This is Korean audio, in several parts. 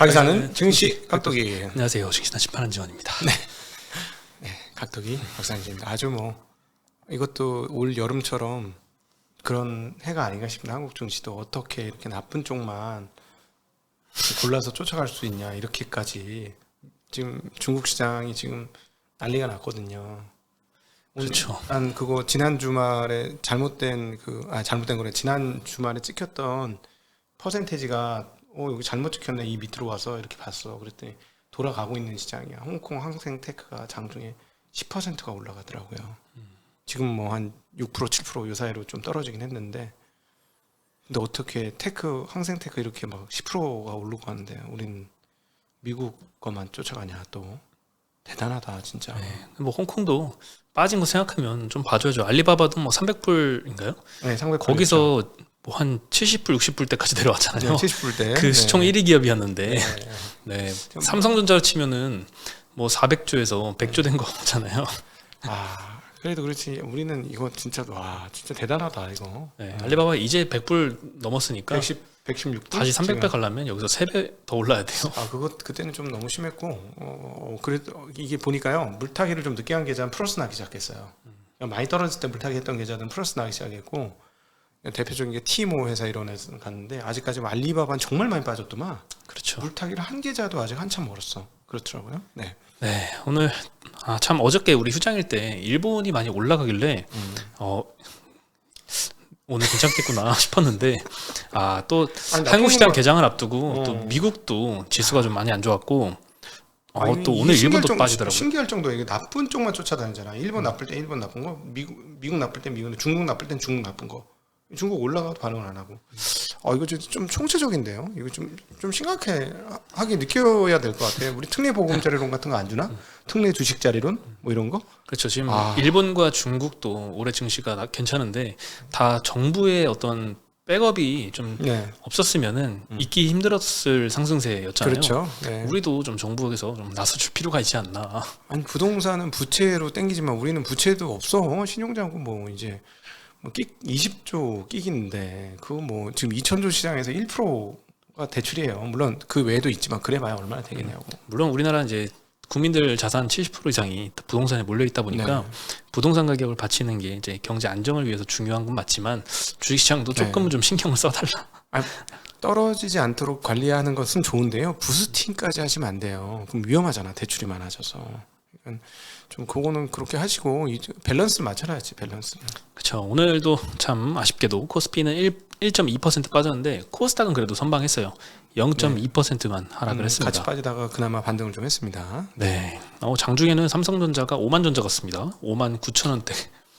가기사는 증시 깍두기. 안녕하세요. 증시나 심판한 지원입니다. 네, 깍두기 박사님입니다. 아주 뭐 이것도 올 여름처럼 그런 해가 아닌가 싶습니다. 한국 증시도 어떻게 이렇게 나쁜 쪽만 골라서 쫓아갈 수 있냐, 이렇게까지 지금 중국 시장이 지금 난리가 났거든요. 그렇죠. 난 그거 지난 주말에 잘못된 거래. 지난 주말에 찍혔던 퍼센테이지가 여기 잘못 찍혔네, 이 밑으로 와서 이렇게 봤어. 그랬더니 돌아가고 있는 시장이야. 홍콩 항생테크가 장중에 10%가 올라가더라고요. 지금 뭐 한 6% 7% 요 사이로 좀 떨어지긴 했는데, 근데 어떻게 항생테크 이렇게 막 10%가 오르고 하는데 우린 미국 것만 쫓아가냐. 또 대단하다 진짜. 네, 뭐 홍콩도 빠진 거 생각하면 좀 봐줘야죠. 알리바바도 뭐 300불인가요? 네, 상백 거기서 뭐 한 70불, 60불 때까지 내려왔잖아요. 네, 70불 때. 그 시총 1위 기업이었는데, 네. 삼성전자로 치면은 뭐 400조에서 100조 된 거잖아요. 그래도 그렇지. 우리는 이거 진짜 진짜 대단하다 이거. 네, 알리바바 이제 100불 넘었으니까 116불? 다시 300배 가려면 여기서 3배 더 올라야 돼요. 그때는 좀 너무 심했고, 그래도 이게 보니까요, 물타기를 좀 늦게 한 계좌는 플러스 나기 시작했어요. 많이 떨어질 때 물타기 했던 계좌는 플러스 나기 시작했고, 대표적인 게 티모 회사 이런 데서 갔는데, 아직까지 알리바바는 정말 많이 빠졌더만. 그렇죠. 물타기를 한 계좌도 아직 한참 멀었어. 그렇더라고요. 네. 네, 오늘 참 어저께 우리 휴장일 때 일본이 많이 올라가길래 오늘 괜찮겠구나 싶었는데 또 한국 시장 개장을 앞두고 또 미국도 지수가 좀 많이 안 좋았고 또 오늘 일본도 빠지더라고요. 신기할 정도에 이게 나쁜 쪽만 쫓아다니잖아. 일본 나쁠 때 일본 나쁜 거, 미국 나쁠 때 미국, 중국 나쁠 땐 중국 나쁜 거. 중국 올라가도 반응을 안 하고. 이거 좀 총체적인데요. 이거 좀 심각하게 느껴야 될 것 같아요. 우리 특례 보금 자료론 같은 거 안 주나? 특례 주식 자료론 뭐 이런 거? 그렇죠. 지금 일본과 중국도 올해 증시가 괜찮은데 다 정부의 어떤 백업이 좀 없었으면은 있기 힘들었을 상승세였잖아요. 그렇죠. 네. 우리도 좀 정부에서 좀 나서줄 필요가 있지 않나. 아니, 부동산은 부채로 땡기지만 우리는 부채도 없어. 신용자고 뭐 이제 20조 끼기인데 그거 뭐 지금 2,000조 시장에서 1%가 대출이에요. 물론 그 외에도 있지만 그래봐야 얼마나 되겠냐고. 물론 우리나라는 이제 국민들 자산 70% 이상이 부동산에 몰려 있다 보니까 부동산 가격을 받치는 게 이제 경제 안정을 위해서 중요한 건 맞지만 주식시장도 조금은 좀 신경을 써달라. 떨어지지 않도록 관리하는 것은 좋은데요. 부스팅까지 하시면 안 돼요. 그럼 위험하잖아. 대출이 많아져서. 그러니까 좀 그거는 그렇게 하시고 밸런스를 맞춰놔야지. 밸런스를. 그렇죠. 오늘도 참 아쉽게도 코스피는 1.2% 빠졌는데 코스닥은 그래도 선방했어요. 0.2%만 하락을 했습니다. 같이 빠지다가 그나마 반등을 좀 했습니다. 네. 장중에는 삼성전자가 5만 전자 갔습니다. 5만 9천 원대.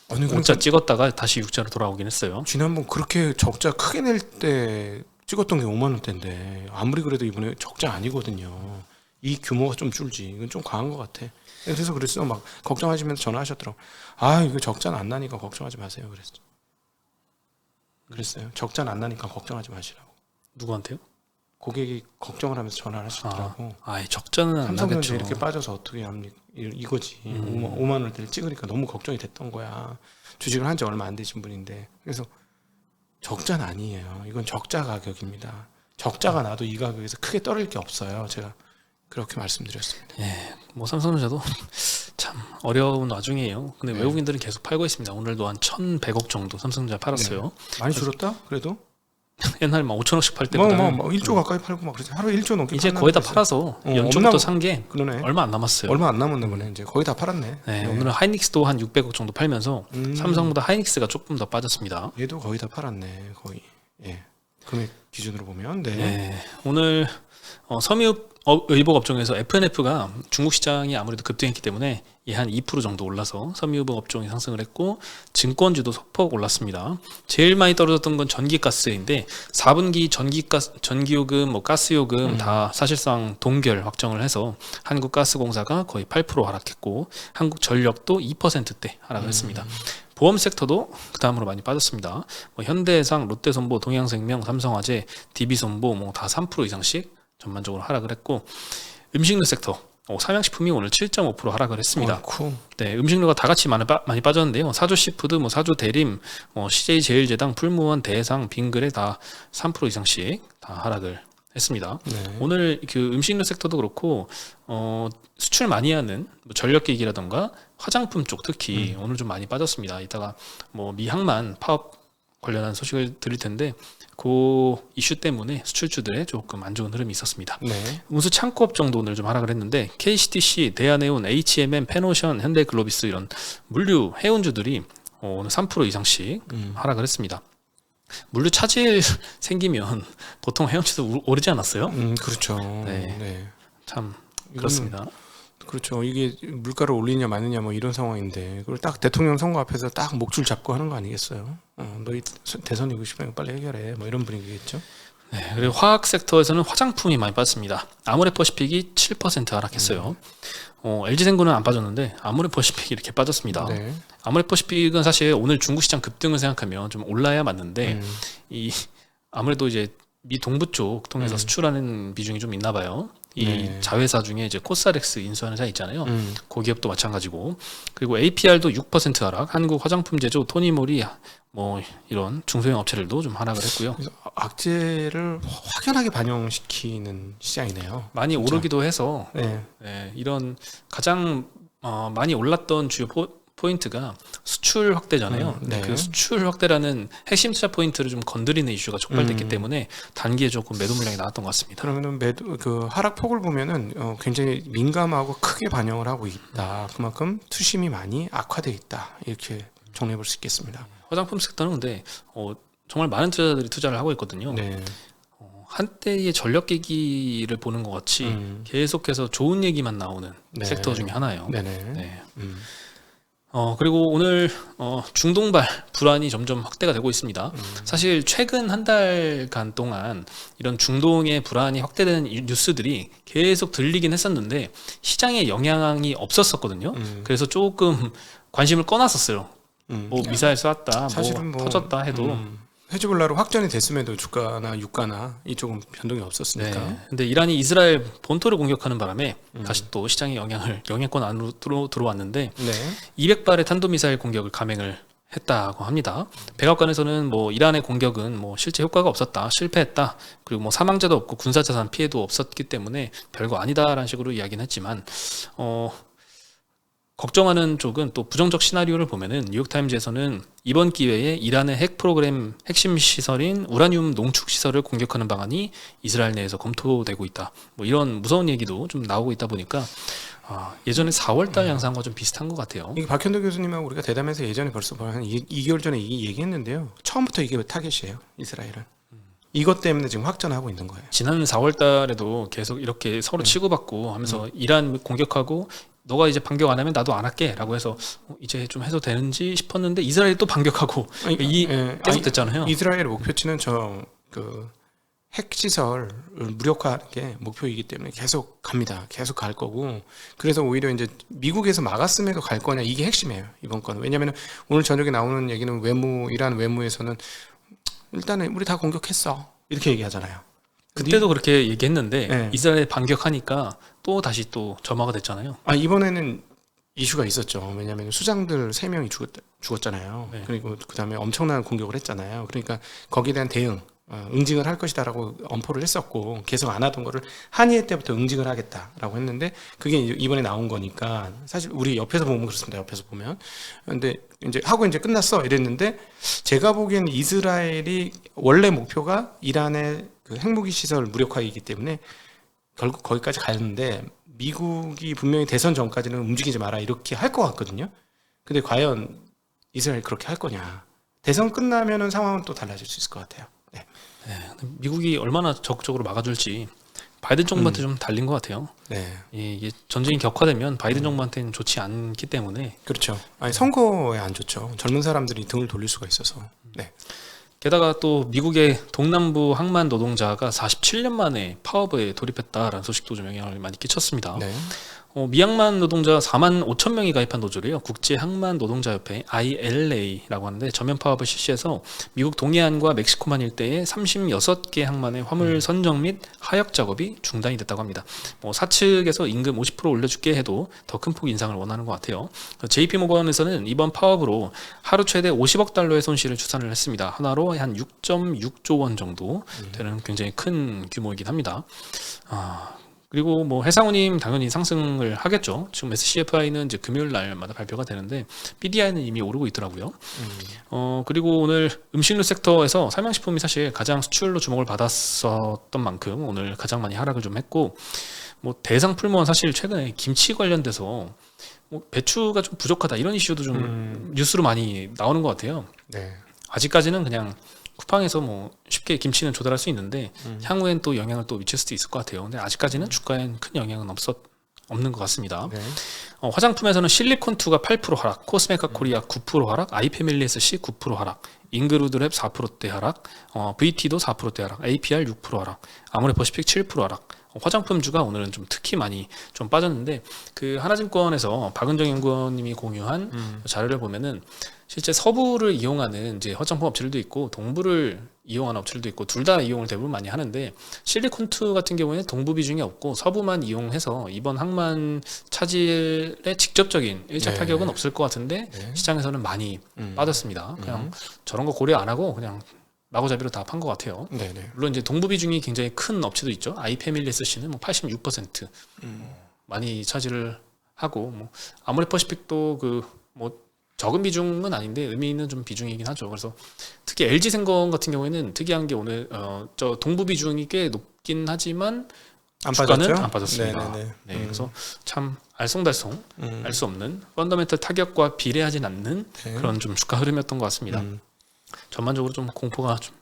아니, 5자 찍었다가 다시 6자로 돌아오긴 했어요. 지난번 그렇게 적자 크게 낼 때 찍었던 게 5만 원대인데 아무리 그래도 이번에 적자 아니거든요. 이 규모가 좀 줄지. 이건 좀 강한 것 같아. 그래서 그랬어. 막 걱정하시면서 전화하셨더라고. 이거 적자는 안 나니까 걱정하지 마세요. 그랬어요. 적자는 안 나니까 걱정하지 마시라고. 누구한테요? 고객이 걱정을 하면서 전화를 하시더라고. 적자는 안 나겠죠. 삼성전자 이렇게 빠져서 어떻게 합니까? 이거지. 5만 원대를 찍으니까 너무 걱정이 됐던 거야. 주식을 한 지 얼마 안 되신 분인데. 그래서 적자는 아니에요. 이건 적자 가격입니다. 적자가 나도 이 가격에서 크게 떨어질 게 없어요. 제가 그렇게 말씀드렸습니다. 예, 뭐 삼성전자도 참 어려운 와중이에요. 근데 외국인들은 계속 팔고 있습니다. 오늘도 한 1,100억 정도 삼성전자 팔았어요. 많이 줄었다? 그래도? 옛날 막 5천억씩 팔 때보다 1조 가까이 팔고 막 그러지. 하루에 1조 넘게 이제 거의 다 팔아서 연초부터 산 게 얼마 안 남았어요. 얼마 안 남았네 거네. 이제 거의 다 팔았네. 네, 오늘은 하이닉스도 한 600억 정도 팔면서 삼성보다 하이닉스가 조금 더 빠졌습니다. 얘도 거의 다 팔았네. 거의. 예. 금액 기준으로 보면. 오늘 섬유업 의복 업종에서 FNF가 중국 시장이 아무래도 급등했기 때문에 한 2% 정도 올라서 섬유의복 업종이 상승을 했고 증권주도 소폭 올랐습니다. 제일 많이 떨어졌던 건 전기가스인데 4분기 전기요금, 가스요금 다 사실상 동결 확정을 해서 한국가스공사가 거의 8% 하락했고 한국전력도 2%대 하락을 했습니다. 보험 섹터도 그 다음으로 많이 빠졌습니다. 현대해상, 롯데손보, 동양생명, 삼성화재, DB손보 다 3% 이상씩 전반적으로 하락을 했고 음식료 섹터 삼양식품이 오늘 7.5% 하락을 했습니다. 네, 음식료가 다 같이 많이 빠졌는데요. 사조시푸드, 사조대림, CJ제일제당, 풀무원, 대상, 빙그레 다 3% 이상씩 다 하락을 했습니다. 네. 오늘 그 음식료 섹터도 그렇고 수출 많이 하는 뭐 전력기기라던가 화장품 쪽 특히 오늘 좀 많이 빠졌습니다. 이따가 뭐 미 항만 파업 관련한 소식을 드릴 텐데 그 이슈 때문에 수출주들의 조금 안 좋은 흐름이 있었습니다. 네. 운수 창고업 정도 오늘 좀 하락을 했는데 KCTC, 대한해운, HMM, 페노션, 현대글로비스 이런 물류 해운주들이 오늘 3% 이상씩 하락을 했습니다. 물류 차질 생기면 보통 해운주도 오르지 않았어요? 그렇죠. 네. 네. 참 이거는 그렇습니다. 그렇죠. 이게 물가를 올리냐 마느냐 뭐 이런 상황인데 그걸 딱 대통령 선거 앞에서 딱 목줄 잡고 하는 거 아니겠어요? 너희 대선 이고 싶으면 빨리 해결해. 뭐 이런 분위기겠죠. 네, 그리고 화학 섹터에서는 화장품이 많이 빠졌습니다. 아모레퍼시픽이 7% 하락했어요. LG생고는 안 빠졌는데 아모레퍼시픽이 이렇게 빠졌습니다. 네. 아모레퍼시픽은 사실 오늘 중국 시장 급등을 생각하면 좀 올라야 맞는데 이 아무래도 이제 미 동부 쪽 통해서 수출하는 비중이 좀 있나 봐요. 이 네. 자회사 중에 이제 코스알엑스 인수하는 사 있잖아요. 그 기업도 마찬가지고. 그리고 APR도 6% 하락. 한국 화장품 제조 토니모리 뭐 이런 중소형 업체들도 좀 하락을 했고요. 그래서 악재를 확연하게 반영시키는 시장이네요. 많이 진짜. 오르기도 해서 네. 네, 이런 가장 많이 올랐던 주요 포인트가 수출 확대잖아요. 근데 네. 그 수출 확대라는 핵심 투자 포인트를 좀 건드리는 이슈가 촉발됐기 때문에 단기에 조금 매도 물량이 나왔던 것 같습니다. 그러면은 매도 그 하락폭을 보면은 굉장히 민감하고 크게 반영을 하고 있다. 그만큼 투심이 많이 악화돼 있다. 이렇게 정리해 볼 수 있겠습니다. 화장품 섹터는 근데 정말 많은 투자자들이 투자를 하고 있거든요. 네. 한때의 전력기기를 보는 것 같이 계속해서 좋은 얘기만 나오는 네. 섹터 중에 하나예요. 네네. 네. 그리고 오늘 중동발 불안이 점점 확대가 되고 있습니다. 사실 최근 한 달간 동안 이런 중동의 불안이 확대되는 뉴스들이 계속 들리긴 했었는데 시장에 영향이 없었었거든요. 그래서 조금 관심을 꺼놨었어요. 뭐 미사일 쐈다, 사실은 뭐 터졌다 해도. 헤즈볼라로 확전이 됐음에도 주가나 유가나 이쪽은 변동이 없었으니까. 네. 근데 이란이 이스라엘 본토를 공격하는 바람에 다시 또 시장의 영향권 안으로 들어왔는데 네. 200발의 탄도미사일 공격을 감행을 했다고 합니다. 백악관에서는 뭐 이란의 공격은 뭐 실제 효과가 없었다, 실패했다, 그리고 뭐 사망자도 없고 군사자산 피해도 없었기 때문에 별거 아니다라는 식으로 이야기는 했지만 걱정하는 쪽은 또 부정적 시나리오를 보면은 뉴욕타임즈에서는 이번 기회에 이란의 핵 프로그램 핵심 시설인 우라늄 농축 시설을 공격하는 방안이 이스라엘 내에서 검토되고 있다. 뭐 이런 무서운 얘기도 좀 나오고 있다 보니까 예전에 4월달 양상과 좀 비슷한 것 같아요. 이게 박현도 교수님하고 우리가 대담에서 예전에 벌써 한 2개월 전에 이 얘기했는데요. 처음부터 이게 타겟이에요. 이스라엘은. 이것 때문에 지금 확전하고 있는 거예요. 지난 4월달에도 계속 이렇게 서로 치고받고 하면서 이란 공격하고 너가 이제 반격 안 하면 나도 안 할게라고 해서 이제 좀 해도 되는지 싶었는데 이스라엘이 또 반격하고 계속 됐잖아요. 이스라엘의 목표치는 핵 시설을 무력화하는 게 목표이기 때문에 계속 갑니다. 계속 갈 거고. 그래서 오히려 이제 미국에서 막았음에도 갈 거냐 이게 핵심이에요. 이번 거는. 왜냐하면 오늘 저녁에 나오는 얘기는 이란 외무에서는 일단은 우리 다 공격했어 이렇게 얘기하잖아요. 그때도 그렇게 얘기했는데 네. 이스라엘 반격하니까 또 다시 또 점화가 됐잖아요. 이번에는 이슈가 있었죠. 왜냐하면 수장들 3명이 죽었잖아요. 네. 그리고 그다음에 엄청난 공격을 했잖아요. 그러니까 거기에 대한 대응, 응징을 할 것이다라고 엄포를 했었고 계속 안 하던 거를 한의회 때부터 응징을 하겠다라고 했는데 그게 이번에 나온 거니까 사실 우리 옆에서 보면 그렇습니다. 옆에서 보면. 근데 이제 하고 이제 끝났어 이랬는데 제가 보기에는 이스라엘이 원래 목표가 이란의 그 핵무기 시설 무력화이기 때문에 결국 거기까지 가는데 미국이 분명히 대선 전까지는 움직이지 마라 이렇게 할 것 같거든요. 근데 과연 이스라엘이 그렇게 할 거냐? 대선 끝나면은 상황은 또 달라질 수 있을 것 같아요. 네. 미국이 얼마나 적극적으로 막아줄지 바이든 정부한테 좀 달린 것 같아요. 네. 이게 전쟁이 격화되면 바이든 정부한테는 좋지 않기 때문에 그렇죠. 선거에 안 좋죠. 젊은 사람들이 등을 돌릴 수가 있어서. 네. 게다가 또 미국의 동남부 항만 노동자가 47년 만에 파업에 돌입했다라는 소식도 좀 영향을 많이 끼쳤습니다. 네. 미항만 노동자 4만 5천 명이 가입한 노조래요. 국제항만 노동자협회 ILA라고 하는데 전면 파업을 실시해서 미국 동해안과 멕시코만 일대에 36개 항만의 화물 선정 및 하역 작업이 중단이 됐다고 합니다. 사측에서 임금 50% 올려줄게 해도 더 큰 폭 인상을 원하는 것 같아요. JP모건에서는 이번 파업으로 하루 최대 50억 달러의 손실을 추산을 했습니다. 하나로 한 6.6조 원 정도 되는 굉장히 큰 규모이긴 합니다. 그리고 뭐 해상운임 당연히 상승을 하겠죠. 지금 SCFI는 이제 금요일 날마다 발표가 되는데 BDI는 이미 오르고 있더라고요. 그리고 오늘 음식료 섹터에서 삼양식품이 사실 가장 수출로 주목을 받았었던 만큼 오늘 가장 많이 하락을 좀 했고, 뭐 대상 풀무원 사실 최근에 김치 관련돼서 뭐 배추가 좀 부족하다 이런 이슈도 좀 뉴스로 많이 나오는 것 같아요. 네. 아직까지는 그냥 쿠팡에서 뭐 쉽게 김치는 조달할 수 있는데 향후엔 또 영향을 또 미칠 수도 있을 것 같아요. 근데 아직까지는 주가엔 큰 영향은 없는 것 같습니다. 네. 화장품에서는 실리콘2가 8% 하락, 코스메카 코리아 9% 하락, 아이패밀리 SC 9% 하락, 잉그루드랩 4%대 하락, VT도 4%대 하락, APR 6% 하락, 아모레퍼시픽 7% 하락. 화장품주가 오늘은 좀 특히 많이 좀 빠졌는데, 그 하나증권에서 박은정 연구원님이 공유한 자료를 보면은 실제 서부를 이용하는 이제 화장품 업체들도 있고 동부를 이용하는 업체들도 있고 둘 다 이용을 대부분 많이 하는데, 실리콘2 같은 경우에는 동부 비중이 없고 서부만 이용해서 이번 항만 차질에 직접적인 1차 네. 타격은 없을 것 같은데 네. 시장에서는 많이 빠졌습니다. 그냥 저런 거 고려 안 하고 그냥 마구잡이로 다 판 것 같아요. 네네. 물론 이제 동부 비중이 굉장히 큰 업체도 있죠. 아이패밀리 SC는 뭐 86% 많이 차지를 하고, 뭐 아모레퍼시픽도 그 뭐 적은 비중은 아닌데 의미 있는 좀 비중이긴 하죠. 그래서 특히 LG생건 같은 경우에는 특이한 게 오늘 저 동부 비중이 꽤 높긴 하지만 안 주가는 빠졌죠? 안 빠졌습니다. 네네네. 네, 그래서 참 알쏭달쏭 음. 알 수 없는 펀더멘털 타격과 비례하진 않는 네. 그런 좀 주가 흐름이었던 것 같습니다. 전반적으로 좀 공포가 좀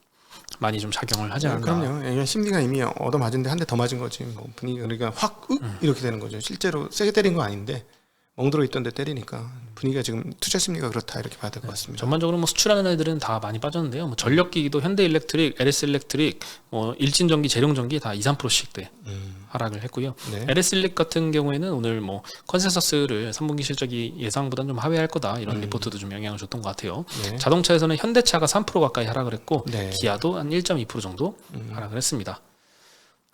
많이 좀 작용을 하지 않나. 그럼요. 이게 심리가 이미 얻어맞은데 한 대 더 맞은 거지. 뭐 분위기가 그러니까 확 이렇게 되는 거죠. 실제로 세게 때린 거 아닌데 멍들어 있던 데 때리니까 분위기가 지금 투자 심리가 그렇다 이렇게 봐야 될 것 같습니다. 전반적으로 뭐 수출하는 애들은 다 많이 빠졌는데요. 뭐 전력기기도 현대일렉트릭, LS일렉트릭, 뭐 일진전기, 재룡전기 다 2~3%씩 대 하락을 했고요. 네. LS일렉 같은 경우에는 오늘 뭐 컨센서스를 3분기 실적이 예상보다는 좀 하회할 거다 이런 리포트도 좀 영향을 줬던 것 같아요. 네. 자동차에서는 현대차가 3% 가까이 하락을 했고 네. 기아도 한 1.2% 정도 하락을 했습니다.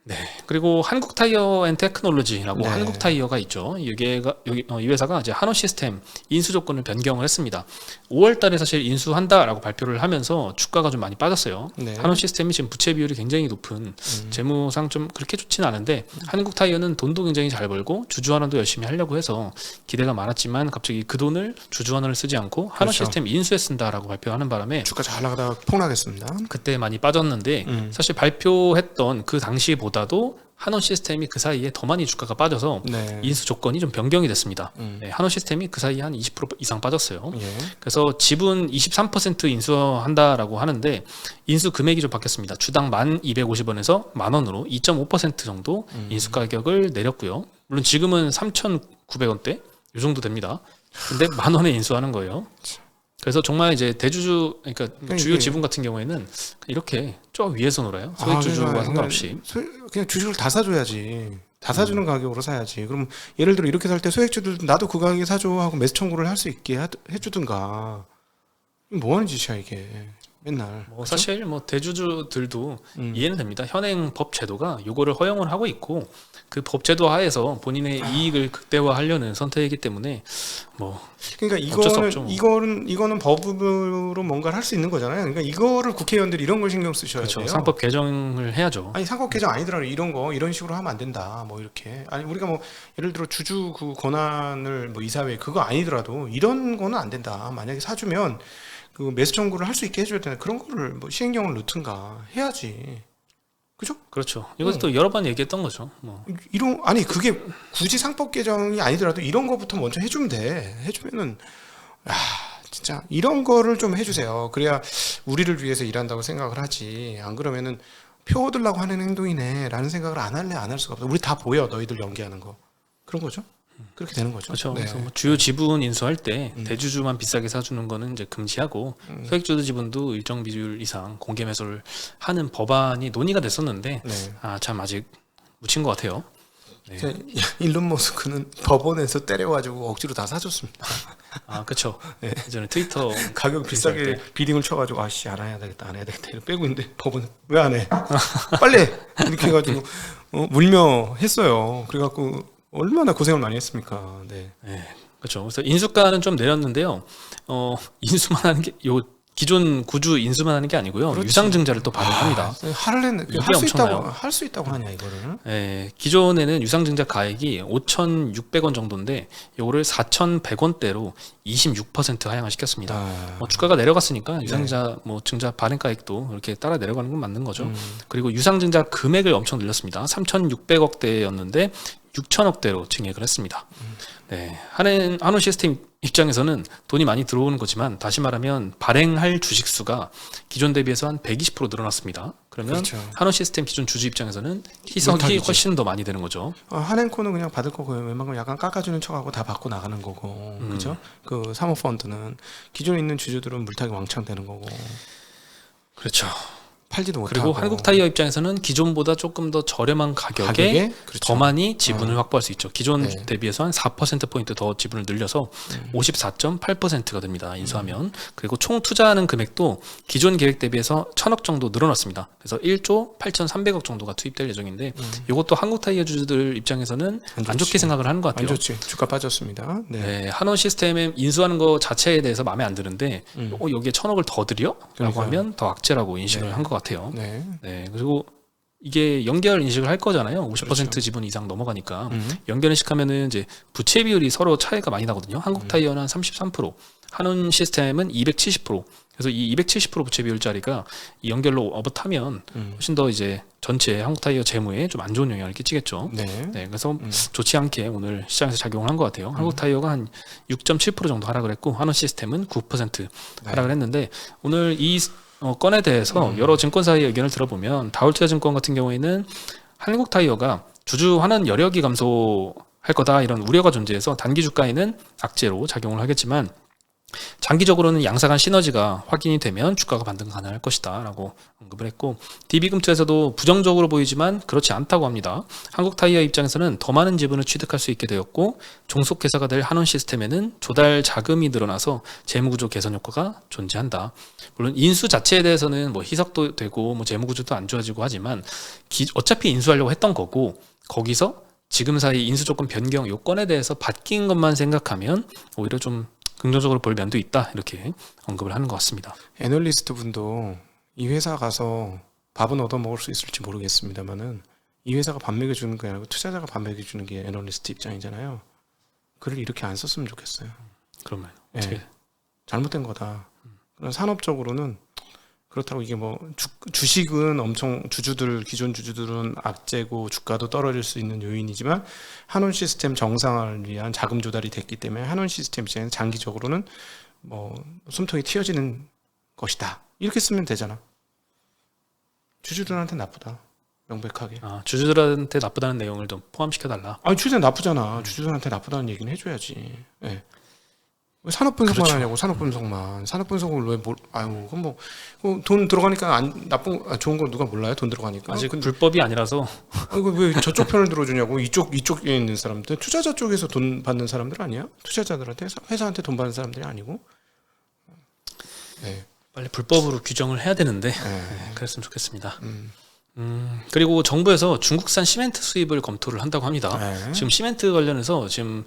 네. 그리고 한국타이어앤테크놀로지라고 네. 한국타이어가 있죠. 이 회사가 이제 한호시스템 인수 조건을 변경을 했습니다. 5월달에 사실 인수한다라고 발표를 하면서 주가가 좀 많이 빠졌어요. 네. 한호시스템이 지금 부채 비율이 굉장히 높은 재무상 좀 그렇게 좋지는 않은데 한국타이어는 돈도 굉장히 잘 벌고 주주환원도 열심히 하려고 해서 기대가 많았지만 갑자기 그 돈을 주주환원을 쓰지 않고 한호시스템 인수에 쓴다라고 발표하는 바람에 주가 잘 나가다가 폭락했습니다. 그때 많이 빠졌는데 사실 발표했던 그 당시보다도 한원시스템이 그 사이에 더 많이 주가가 빠져서 네. 인수 조건이 좀 변경이 됐습니다. 네, 한원시스템이 그 사이에 한 20% 이상 빠졌어요. 예. 그래서 지분 23% 인수한다라고 하는데 인수 금액이 좀 바뀌었습니다. 주당 1,250원에서 10,000원으로 2.5% 정도 인수 가격을 내렸고요. 물론 지금은 3,900원대 이 정도 됩니다. 근데 10,000원에 인수하는 거예요. 그래서 정말 이제 대주주, 그러니까 주요 이게- 지분 같은 경우에는 이렇게 저 위에서 놀아요. 소액 주주와 그러니까 상관없이. 그냥 주식을 다 사줘야지. 다 사주는 가격으로 사야지. 그럼 예를 들어 이렇게 살 때 소액주들 나도 그 가격에 사줘 하고 매수 청구를 할 수 있게 해주든가. 뭐 하는 짓이야 이게. 맨날. 뭐 사실 뭐 대주주들도 음. 이해는 됩니다. 현행 법 제도가 요거를 허용을 하고 있고 그 법 제도 하에서 본인의 이익을 극대화하려는 선택이기 때문에 뭐 그러니까 어쩔 수 없죠, 뭐. 이거는 법으로 뭔가를 할 수 있는 거잖아요. 그러니까 이거를 국회의원들이 이런 걸 신경 쓰셔야 그렇죠. 돼요. 상법 개정을 해야죠. 아니 상법 개정 아니더라도 이런 식으로 하면 안 된다. 뭐 이렇게 아니 우리가 뭐 예를 들어 주주 그 권한을 뭐 이사회 그거 아니더라도 이런 거는 안 된다. 만약에 사주면 그 매수 청구를 할 수 있게 해줘야 되나 그런 거를 뭐 시행령을 넣든가 해야지. 그죠? 그렇죠. 이것도 여러 번 얘기했던 거죠. 뭐 이런 아니 그게 굳이 상법 개정이 아니더라도 이런 거부터 먼저 해주면 돼. 해주면은 진짜 이런 거를 좀 해주세요. 그래야 우리를 위해서 일한다고 생각을 하지. 안 그러면은 표 얻으려고 하는 행동이네라는 생각을 안 할래 안 할 수가 없어. 우리 다 보여 너희들 연기하는 거. 그런 거죠. 그렇게 되는 거죠. 그렇죠. 네. 그래서 뭐 주요 지분 인수할 때 대주주만 비싸게 사주는 거는 이제 금지하고 소액주주 지분도 일정 비율 이상 공개 매수를 하는 법안이 논의가 됐었는데 네. 참 아직 묻힌 것 같아요. 네. 일론 머스크는 법원에서 때려가지고 억지로 다 사줬습니다. 아, 그렇죠. 네. 예전에 트위터 가격 비쌀 비싸게 때. 비딩을 쳐가지고 아씨 안 해야 되겠다 안 해야 되겠다 이러고 빼고 있는데 법원은 왜 안 해? 빨리 해! 이렇게 해가지고 물며 했어요. 그래갖고 얼마나 고생을 많이 했습니까? 네. 네, 그렇죠. 그래서 인수가는 좀 내렸는데요. 인수만 하는 게 기존 구주 인수만 하는 게 아니고요. 그렇지. 유상증자를 또 발행합니다. 할래는 이게 할수 있다고 엄청나요. 할 수 있다고 하냐 이거를? 예, 기존에는 유상증자 가액이 5,600원 정도인데 요거를 4,100원대로 26% 하향을 시켰습니다. 아, 주가가 내려갔으니까 유상증자 증자 발행가액도 이렇게 따라 내려가는 건 맞는 거죠. 그리고 유상증자 금액을 엄청 늘렸습니다. 3,600억대였는데 6천억대로 증액을 했습니다. 네, 한원 시스템 입장에서는 돈이 많이 들어오는 거지만 다시 말하면 발행할 주식 수가 기존 대비해서 한 120% 늘어났습니다. 그러면 그렇죠. 한원 시스템 기존 주주 입장에서는 희석이 물타기지. 훨씬 더 많이 되는 거죠. 한행코는 그냥 받을 거고요. 웬만하면 약간 깎아주는 척하고 다 받고 나가는 거고, 그죠? 그 사모펀드는 기존에 있는 주주들은 물타기 왕창 되는 거고, 그렇죠. 팔지도 그리고 못하고. 한국타이어 입장에서는 기존보다 조금 더 저렴한 가격에 그렇죠. 더 많이 지분을 확보할 수 있죠. 기존 네. 대비해서 한 4%포인트 더 지분을 늘려서 54.8%가 됩니다. 인수하면. 그리고 총 투자하는 금액도 기존 계획 대비해서 1,000억 정도 늘어났습니다. 그래서 1조 8,300억 정도가 투입될 예정인데 이것도 한국타이어 주주들 입장에서는 안 좋게 생각을 하는 것 같아요. 안 좋지. 주가 빠졌습니다. 네. 네, 한원 시스템에 인수하는 거 자체에 대해서 마음에 안 드는데 여기에 1,000억을 더 들여? 라고 그러니까요. 하면 더 악재라고 인식을 네. 한 것 같아요. 네. 네, 그리고 이게 연결 인식을 할 거잖아요. 50% 그렇죠. 지분 이상 넘어가니까 연결 인식하면은 이제 부채 비율이 서로 차이가 많이 나거든요. 한국타이어는 한 33%, 한원 시스템은 270%. 그래서 이 270% 부채 비율짜리가 이 연결로 업어타면 훨씬 더 이제 전체 한국타이어 재무에 좀 안 좋은 영향을 끼치겠죠. 네. 네, 그래서 좋지 않게 오늘 시장에서 작용을 한 것 같아요. 한국타이어가 한 6.7% 정도 하락을 했고 한원 시스템은 9% 하락을 했는데 오늘 이 건에 대해서 여러 증권사의 의견을 들어보면 다울투자증권 같은 경우에는 한국타이어가 주주 환원 여력이 감소할 거다 이런 우려가 존재해서 단기 주가에는 악재로 작용을 하겠지만 장기적으로는 양사간 시너지가 확인이 되면 주가가 반등 가능할 것이다 라고 언급을 했고 DB금투에서도 부정적으로 보이지만 그렇지 않다고 합니다. 한국타이어 입장에서는 더 많은 지분을 취득할 수 있게 되었고 종속회사가 될 한원 시스템에는 조달 자금이 늘어나서 재무구조 개선 효과가 존재한다. 물론 인수 자체에 대해서는 희석도 되고 재무구조도 안 좋아지고 하지만 어차피 인수하려고 했던 거고 거기서 지금 사이 인수 조건 변경 요건에 대해서 바뀐 것만 생각하면 오히려 좀 긍정적으로 볼 면도 있다 이렇게 언급을 하는 것 같습니다. 애널리스트 분도 이 회사 가서 밥은 얻어 먹을 수 있을지 모르겠습니다만은 이 회사가 밥 먹여주는 게 아니고 투자자가 밥 먹여주는 게 애널리스트 입장이잖아요. 글을 이렇게 안 썼으면 좋겠어요. 그러면 예. 어떻게 잘못된 거다. 그럼 산업적으로는 그렇다고 이게 주식은 엄청 기존 주주들은 악재고 주가도 떨어질 수 있는 요인이지만 한원 시스템 정상화를 위한 자금 조달이 됐기 때문에 한원 시스템 입장에서 장기적으로는 숨통이 튀어지는 것이다. 이렇게 쓰면 되잖아. 주주들한테 나쁘다. 명백하게. 주주들한테 나쁘다는 내용을 좀 포함시켜달라. 아니 주주들 나쁘잖아. 주주들한테 나쁘다는 얘기는 해줘야지. 예. 왜 산업 분석만 그렇죠. 하냐고. 산업 분석만. 산업 분석을 왜 그럼 돈 들어가니까 좋은 거 누가 몰라요? 돈 들어가니까. 아직 불법이 아니라서 이거 왜 저쪽 편을 들어주냐고. 이쪽에 있는 사람들, 투자자 쪽에서 돈 받는 사람들 아니야? 투자자들한테 회사한테 돈 받는 사람들이 아니고. 네. 빨리 불법으로 규정을 해야 되는데 네. 그랬으면 좋겠습니다. 그리고 정부에서 중국산 시멘트 수입을 검토를 한다고 합니다. 네. 지금 시멘트 관련해서 지금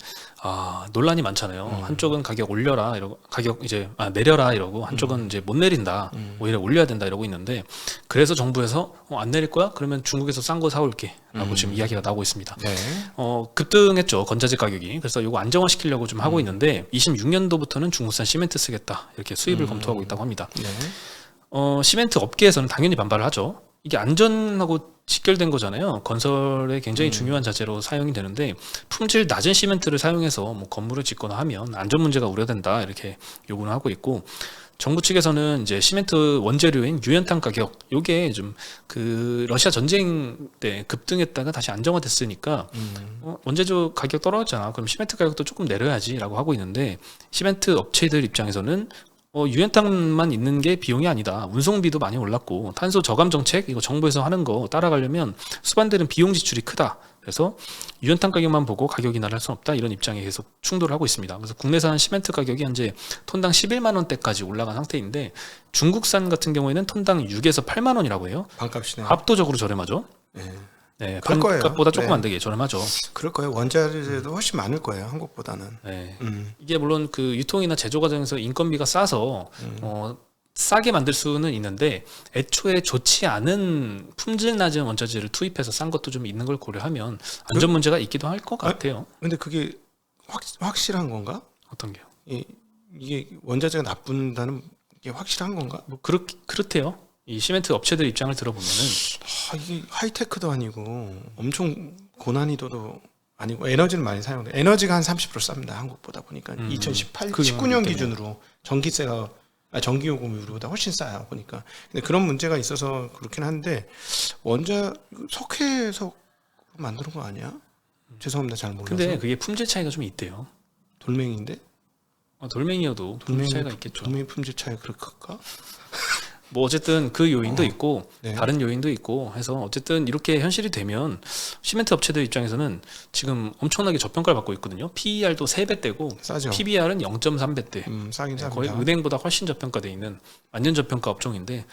논란이 많잖아요. 한쪽은 가격 올려라 이러고 가격 이제 내려라 이러고 한쪽은 이제 못 내린다. 오히려 올려야 된다 이러고 있는데 그래서 정부에서 안 내릴 거야? 그러면 중국에서 싼 거 사올게라고 지금 이야기가 나오고 있습니다. 네. 급등했죠 건자재 가격이. 그래서 이거 안정화시키려고 좀 하고 있는데 26년도부터는 중국산 시멘트 쓰겠다 이렇게 수입을 검토하고 있다고 합니다. 네. 시멘트 업계에서는 당연히 반발을 하죠. 이게 안전하고 직결된 거잖아요. 건설에 굉장히 중요한 자재로 사용이 되는데 품질 낮은 시멘트를 사용해서 건물을 짓거나 하면 안전 문제가 우려된다 이렇게 요구를 하고 있고 정부 측에서는 이제 시멘트 원재료인 유연탄 가격 요게 좀 그 러시아 전쟁 때 급등했다가 다시 안정화됐으니까 원재료 가격 떨어졌잖아. 그럼 시멘트 가격도 조금 내려야지라고 하고 있는데 시멘트 업체들 입장에서는 유연탄만 있는 게 비용이 아니다. 운송비도 많이 올랐고 탄소 저감 정책 이거 정부에서 하는 거 따라가려면 수반되는 비용 지출이 크다. 그래서 유연탄 가격만 보고 가격 인하를 할 수는 없다 이런 입장에 계속 충돌을 하고 있습니다. 그래서 국내산 시멘트 가격이 현재 톤당 11만 원대까지 올라간 상태인데 중국산 같은 경우에는 톤당 6에서 8만 원이라고 해요. 반값이네. 압도적으로 저렴하죠. 네. 네, 그럴 그런 거예요. 값보다 조금 네. 안 되게 저렴하죠. 그럴 거예요. 원자재도 훨씬 많을 거예요. 한국보다는. 네. 음. 이게 물론 그 유통이나 제조 과정에서 인건비가 싸서 싸게 만들 수는 있는데 애초에 좋지 않은 품질 낮은 원자재를 투입해서 싼 것도 좀 있는 걸 고려하면 안전 문제가 있기도 할 것 같아요. 근데 그게 확실한 건가? 어떤 게요? 이게 원자재가 나쁜다는 게 확실한 건가? 뭐 그렇대요. 이 시멘트 업체들 입장을 들어보면은 이게 하이테크도 아니고 엄청 고난이도도 아니고 에너지를 많이 사용돼. 에너지가 한 30% 쌉니다. 한국보다 보니까 2018, 그 19년 때문에. 기준으로 전기세가 전기요금으로보다 훨씬 싸요. 보니까. 근데 그런 문제가 있어서 그렇긴 한데 석회에서 만드는 거 아니야? 죄송합니다. 잘 몰라서. 근데 그게 품질 차이가 좀 있대요. 돌멩이인데? 돌멩이여도 품질 차이가 있겠죠. 돌멩이 품질 차이가 그럴까? 뭐 어쨌든 그 요인도 있고 네. 다른 요인도 있고 해서 어쨌든 이렇게 현실이 되면 시멘트 업체들 입장에서는 지금 엄청나게 저평가를 받고 있거든요. PER도 3배대고 싸죠. PBR은 0.3배대. 싸긴 쌉니다. 거의 은행보다 훨씬 저평가돼 있는 완전 저평가 업종인데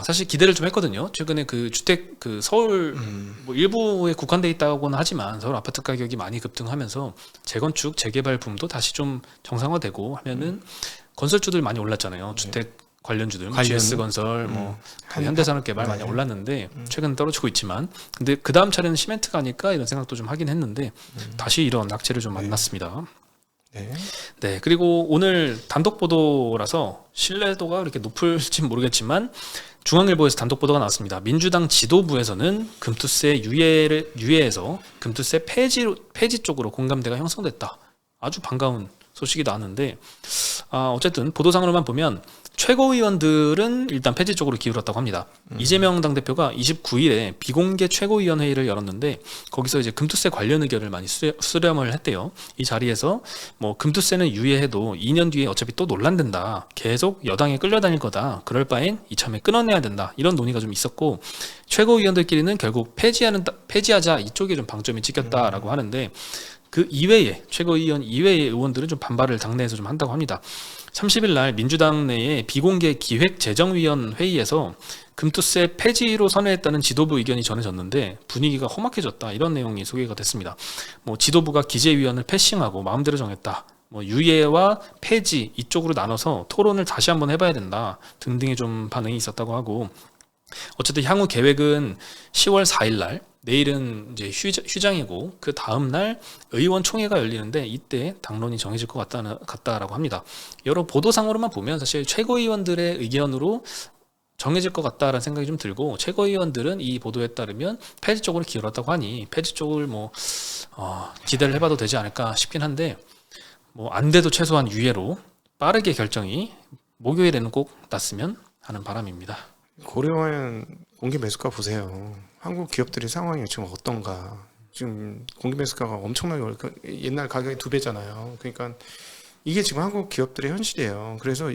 사실 기대를 좀 했거든요. 최근에 그 주택 그 서울 뭐 일부에 국한돼 있다고는 하지만 서울 아파트 가격이 많이 급등하면서 재건축 재개발 붐도 다시 좀 정상화되고 하면은 건설주들 많이 올랐잖아요. 주택 관련주들, GS건설, 현대산업개발 많이 올랐는데 최근 떨어지고 있지만, 근데 그 다음 차례는 시멘트가 아닐까 이런 생각도 좀 하긴 했는데 다시 이런 악재를 좀 만났습니다. 네, 그리고 오늘 단독 보도라서 신뢰도가 그렇게 높을지 모르겠지만 중앙일보에서 단독 보도가 나왔습니다. 민주당 지도부에서는 금투세 유예에서 금투세 폐지 쪽으로 공감대가 형성됐다. 아주 반가운 소식이 나왔는데 어쨌든 보도상으로만 보면 최고위원들은 일단 폐지 쪽으로 기울었다고 합니다. 이재명 당대표가 29일에 비공개 최고위원회의를 열었는데 거기서 이제 금투세 관련 의견을 많이 수렴을 했대요. 이 자리에서 뭐 금투세는 유예해도 2년 뒤에 어차피 또 논란된다. 계속 여당에 끌려다닐 거다. 그럴 바엔 이참에 끊어내야 된다. 이런 논의가 좀 있었고 최고위원들끼리는 결국 폐지하자 이쪽에 좀 방점이 찍혔다라고 하는데 그 이외에 최고위원 이외의 의원들은 좀 반발을 당내에서 좀 한다고 합니다. 30일 날 민주당 내의 비공개 기획재정위원 회의에서 금투세 폐지로 선회했다는 지도부 의견이 전해졌는데 분위기가 험악해졌다 이런 내용이 소개가 됐습니다. 뭐 지도부가 기재위원을 패싱하고 마음대로 정했다. 뭐 유예와 폐지 이쪽으로 나눠서 토론을 다시 한번 해봐야 된다 등등의 좀 반응이 있었다고 하고 어쨌든 향후 계획은 10월 4일 날 내일은 이제 휴장이고 그 다음 날 의원총회가 열리는데 이때 당론이 정해질 것 같다라고 합니다. 여러 보도상으로만 보면 사실 최고위원들의 의견으로 정해질 것 같다라는 생각이 좀 들고 최고위원들은 이 보도에 따르면 폐지 쪽으로 기울었다고 하니 폐지 쪽을 기대를 해봐도 되지 않을까 싶긴 한데 안 돼도 최소한 유예로 빠르게 결정이 목요일에는 꼭 났으면 하는 바람입니다. 고려한 공개 매수가 보세요. 한국 기업들의 상황이 지금 어떤가? 지금 공개 매수가가 엄청나게 옛날 가격이 2배잖아요. 그러니까 이게 지금 한국 기업들의 현실이에요. 그래서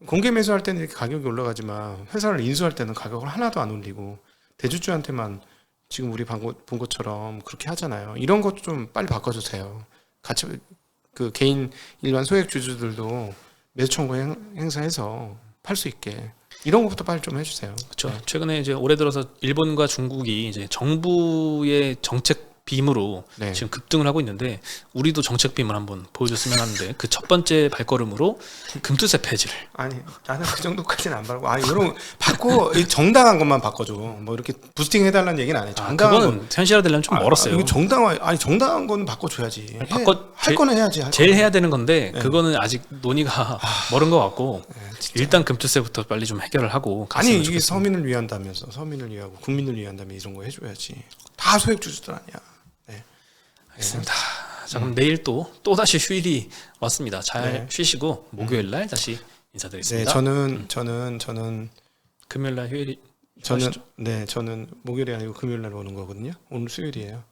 공개 매수할 때는 이렇게 가격이 올라가지만 회사를 인수할 때는 가격을 하나도 안 올리고 대주주한테만 지금 우리 본 것처럼 그렇게 하잖아요. 이런 것도 좀 빨리 바꿔주세요. 같이 그 개인 일반 소액 주주들도 매수 청구 행사해서 팔 수 있게. 이런 것부터 빨리 좀 해주세요. 그렇죠. 최근에 이제 올해 들어서 일본과 중국이 이제 정부의 정책 빔으로 지금 급등을 하고 있는데 우리도 정책 빔을 한번 보여줬으면 하는데 그 첫 번째 발걸음으로 금투세 폐지를. 아니 나는 그 정도까지는 안 바라고. 이런 바꿔 정당한 것만 바꿔줘. 뭐 이렇게 부스팅 해달라는 얘기는 안 해. 정당한 그거는 현실화되려면 좀 멀었어요. 이거 정당한 건 바꿔줘야지. 할 거는 해야지. 제일 해야 되는 건데 그거는 아직 논의가 멀은 것 같고 일단 금투세부터 빨리 좀 해결을 하고. 아니 이게 서민을 위한다면서 서민을 위하고 국민을 위한다면 이런 거 해줘야지. 다 소액 주주들 아니야. 알겠습니다. 자 그럼 내일 또 다시 휴일이 왔습니다. 잘 쉬시고 목요일 날 다시 인사드리겠습니다. 저는 금요일 날 휴일이 저는 목요일이 아니고 금요일 날 오는 거거든요. 오늘 수요일이에요.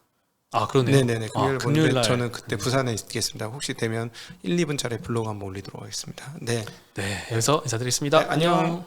그러네요. 네네네. 금요일 날 저는 그때 부산에 있겠습니다. 혹시 되면 1, 2분짜리 블로그 한번 올리도록 하겠습니다. 네. 여기서 인사드리겠습니다. 안녕.